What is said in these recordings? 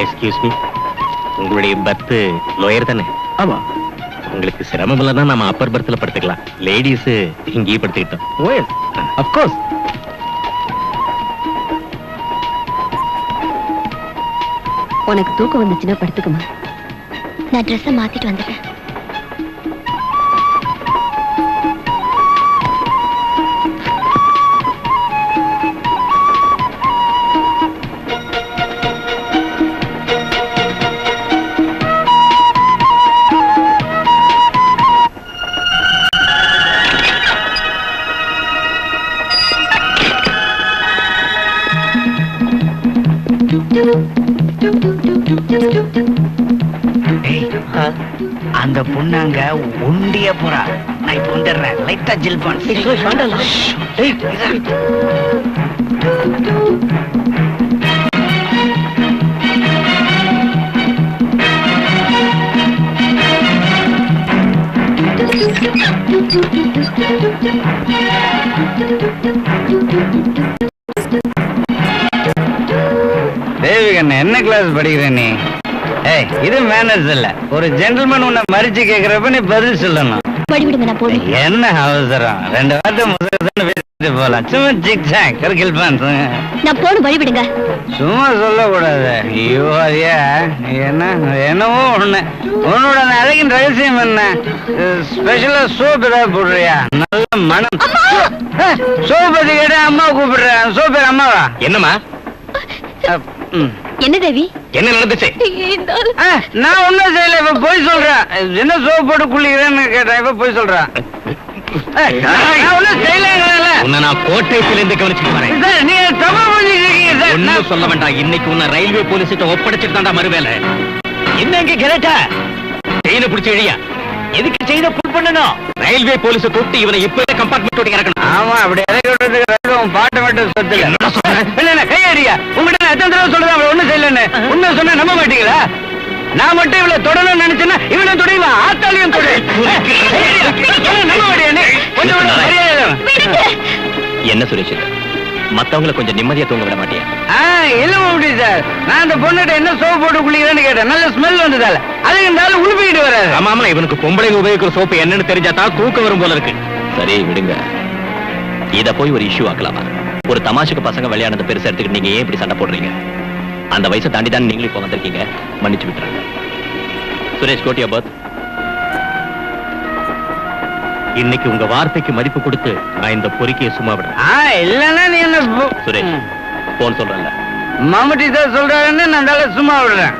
Excuse me, உங்களுடைய birth lower தானே? ஆமா. உங்களுக்கு சிரமம் இல்லைன்னா நம்ம அப்பர் பர்த்ல படுத்துக்கலாம். லேடிஸ் இங்கேயே படுத்துக்கிட்டோம். ஓ எஸ், ஆஃப் கோர்ஸ். உனக்கு தூக்கம் வந்துச்சுன்னா படுத்துக்குமா. நான் ட்ரெஸ்ஸை மாத்திட்டு வந்துட்டேன். அந்த பொண்ணாங்க ஒண்டிய போறா. நான் இப்ப வந்துடுறேன். லைட்டா ஜில் தேவிகண்ண, என்ன கிளாஸ் படிக்கிற நீ? இது மேனர்ஸ் இல்ல. ஒரு ஜென்டில்மேன் உன்னை மறிச்சு கேக்குறப்ப நீ பதில் சொல்லணும். என்ன அவசரம்? 2 வார்த்தை முதல்ல பேசிட்டு போலாம். சும்மா ஜிக் ஜாக் கர்கில் பான்ஸ். நான் போன் வழிவிடுங்க. சும்மா சொல்லக்கூடாது. ஐயோ ஐயா, என்னவோ ஒண்ணு. உன்னோட அழகின் ரகசியம் என்ன? ஸ்பெஷலா சோப் ஏதாவது போடுறியா? நல்ல மனம். சோப் பத்தி கேட்டா அம்மா கூப்பிடுறேன். சோப் பேர் அம்மாவா? என்னம்மா? என்ன தேவி, என்ன நடந்துச்சு? நான் ஒண்ணும் செய்யல. இப்ப போய் சொல்றேன். என்ன சோப் போட்டு குளிக்கிறேன்னு கேட்டேன். இப்ப போய் சொல்றேன். நான் கோட்டையிலிருந்து கவனிச்சுட்டு வரேன். நீங்க தப்பா புரிஞ்சுக்கிறீங்க. ஒண்ணும் சொல்ல வேண்டாம். இன்னைக்கு உன்னை ரயில்வே போலீஸ்கிட்ட ஒப்படைச்சிட்டு தாண்டா மறுவேலை. என்ன இங்க கேரட்டா செயினை பிடிச்சி இழியா? எதுக்கு செயினை புல் பண்ணணும்? ரயில்வே போலீஸ கூப்பிட்டு இவனை இப்பவே கம்பார்ட்மெண்ட் விட்டு இறக்கணும். ஆமா, அப்படி இறக்கி பாட்டு மட்டும் சொத்துல இல்ல கையடியா. உங்ககிட்ட எத்தனை தடவை சொல்றேன் அவளை ஒண்ணும் செய்யலன்னு. உண்மை சொன்னா நம்ப மாட்டீங்களா? நான் மட்டும் இவளை தொடணும்னு நினைச்சேன்னா இவளும் தொடைவா. ஆத்தாலையும் தொடு. நம்ப மாட்டியா? கொஞ்சம் என்ன சுரேஷ், மத்தவங்களை கொஞ்சம் நிம்மதியா தூங்க விட மாட்டியா? இல்ல அப்படி சார், நான் அந்த பொண்ணுகிட்ட என்ன சோப்பு போட்டு குளிக்கிறேன்னு கேட்டேன். நல்ல ஸ்மெல் வந்ததால அதுக்கு இருந்தாலும் உழுப்பிக்கிட்டு வராது. ஆமா, இவனுக்கு பொம்பளைங்க உபயோகிக்கிற சோப்பு என்னன்னு தெரிஞ்சாதான் தூக்கம் வரும் போல இருக்கு. சரி விடுங்க, இத போய் ஒரு இஷ்யூ ஆக்கலாமா? ஒரு தமாஷுக்கு பசங்க விளையாடுறத பெருசா எடுத்துக்கிட்டு நீங்க ஏன் இப்படி சண்டை போடுறீங்க? அந்த வயசை தாண்டி தான் நீங்களும் இப்ப வந்திருக்கீங்க. மன்னிச்சு விட்டுறாங்க. சுரேஷ், கோட்டியா பாத். இன்னைக்கு உங்க வார்த்தைக்கு மதிப்பு கொடுத்து நான் இந்த பொறுக்கியை சும்மா விடுறேன். இல்லன்னா நீ என்ன சுரேஷ், போன் சொல்றேன்ல, மாமட்டி தான் சொல்றாருன்னு நான் சும்மா விடுறேன்.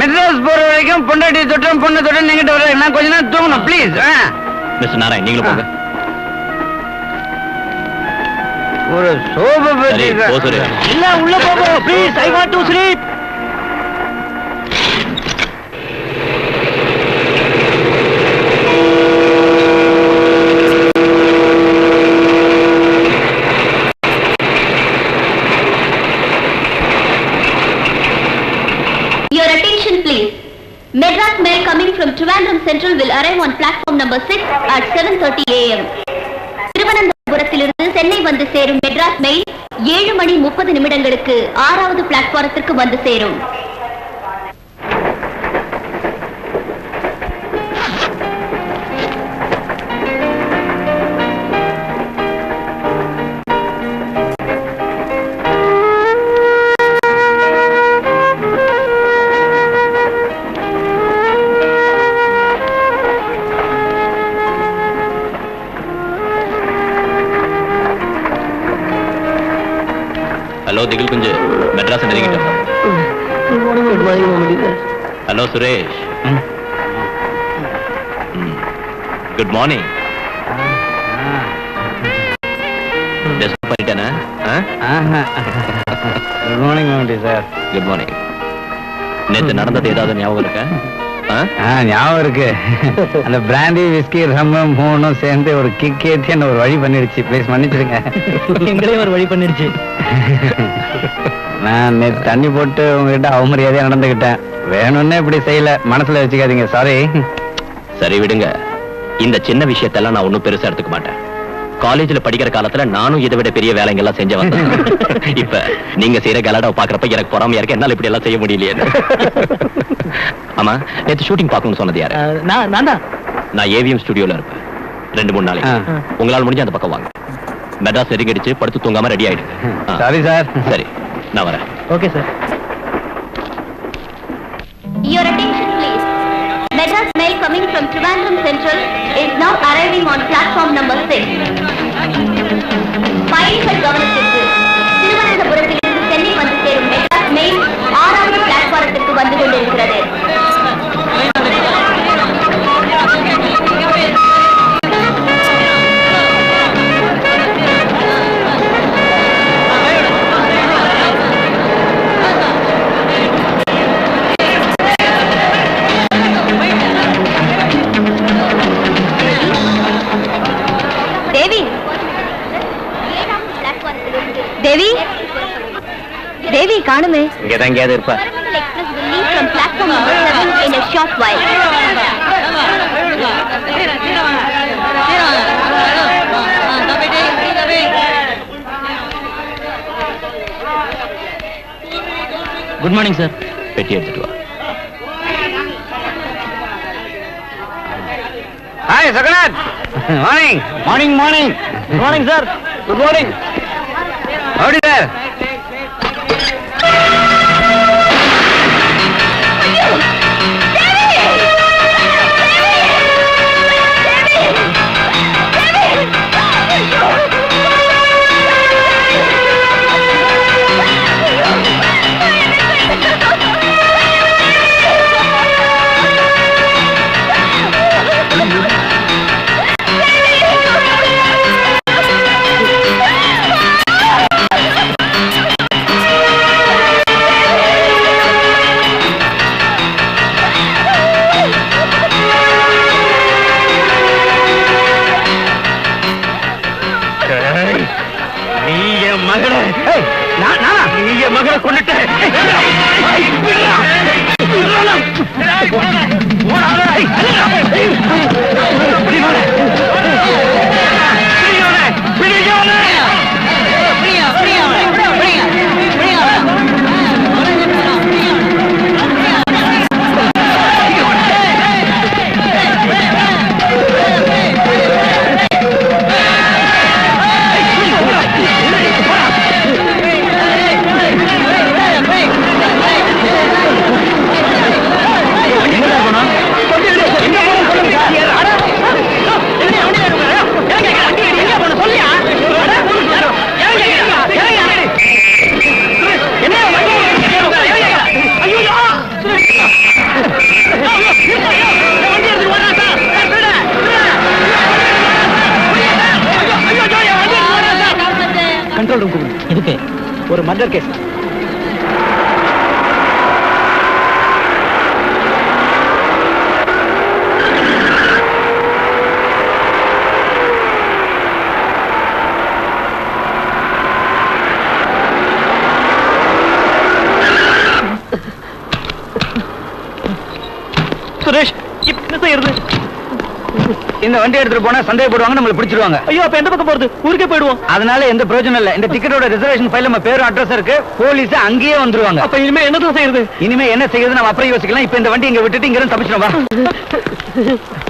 மெட்ராஸ் போற வரைக்கும் பொண்டாட்டி தொட்டம் பொண்ணு தொட்டம் நீங்கிட்ட வர நான் கொஞ்ச நேரம் தூங்கணும் ப்ளீஸ். மிஸ்டர் நாராயண், நீங்களும் போங்க. ஒரு சோபை பத்தி இல்ல, உள்ள போங்க please. I want to sleep. Your attention please. Madras mail coming from Trivandrum Central will arrive on platform number 6 at 7:30 AM. திருவனந்தபுரத்திலிருந்து Chennai வந்து சேரும் மெட்ராஸ் மெயில் 7:30 6வது பிளாட்பாரத்திற்கு வந்து சேரும். ஹலோ திகில் குஞ்சு, மெட்ராஸ் நெருங்கிட்டோம். Hello Suresh, good morning. பண்ணிட்டேனா? குட் மார்னிங் மாமட்டி சார். Good morning. நேற்று நடந்தது ஏதாவது ஞாபகம் இருக்கா? ஞாபகம் இருக்கு. அந்த பிராண்டி விஸ்கி ரம்மம் மூணும் சேர்ந்து ஒரு கிக் ஏற்றி என்ன ஒரு வழி பண்ணிடுச்சு. ப்ளீஸ் மன்னிச்சிருங்க. எங்களையும் ஒரு வழி பண்ணிடுச்சு. நான் நேற்று தண்ணி போட்டு உங்ககிட்ட அவமரியாதையா நடந்துகிட்டேன். வேணும்னு இப்படி செய்யல, மனசுல வச்சுக்காதீங்க. சாரி. சரி விடுங்க, இந்த சின்ன விஷயத்தெல்லாம் நான் ஒன்னும் பெருசா எடுத்துக்க மாட்டேன். காலேஜ்ல படிக்கிற காலத்துல நானும் இதை விட பெரிய வேலைங்க எல்லாம் செஞ்சவன் தான். இப்ப நீங்க செய்யற கலாடாவை பாக்குறப்ப எனக்கு பொறாமையா இருக்கு, என்னால இப்படி எல்லாம் செய்ய முடியலையே. ஆமா, நேத்து ஷூட்டிங் பார்க்கணும்னு சொன்னது யாரு? நான் தான். நான் ஏவிஎம் ஸ்டுடியோல இருப்பேன் 2-3 நாளைக்கு. உங்களால முடிஞ்ச அந்த பக்கம் வாங்க. மெட்ராஸ் நெருங்கடிச்சு படுத்து தூங்காம ரெடி ஆயிடுங்க. சரி சார். சரி, நான் வரேன். Okay sir. Your attention please. Madras mail coming from Trivandrum Central is now arriving on platform number 6. பயணிகள் கவனத்திற்கு, திருவனந்தபுரத்திலிருந்து சென்னை வந்து சேரும் மெட்ராஸ் மெயில் 6வது பிளாட்பாரத்திற்கு வந்து கொண்டிருக்கிறது. தேவி, தேவி காணுமே. இங்கதான் எங்கேயாவது இருப்பா. Express will leave from platform number 7 in a short while. Good morning sir. பெட்டி எடுத்துட்டு வா. ஹாய் சகனாத். Morning. Morning morning. Good morning sir. Good morning. Howdy sir. மகளை கொண்டுட்டு கண்ட்ரோல் ரூம் இதுக்கு ஒரு மர்டர் கேஸ். சுரேஷ், என்ன செய்யறது? இந்த வண்டி எடுத்துட்டு போனா சந்தேகப்படுவாங்க, நம்மள பிடிச்சிருவாங்க. ஐயோ, அப்ப எந்த பக்கம் போறது? ஊருக்கே போயிடுவோம். அதனால எந்த பிரயோஜனம் இல்ல. இந்த டிக்கெட்டோட ரிசர்வேஷன் ஃபைல் நம்ம பேரும் அட்ரஸ் இருக்கு. போலீஸ் அங்கேயே வந்துருவாங்க. அப்ப இனிமே என்னதான் செய்யறது? இனிமே என்ன செய்யறது நம்ம அப்புறம் யோசிக்கலாம். இப்ப இந்த வண்டி இங்க விட்டுட்டு இங்க இருந்து தப்பிச்சிடும்.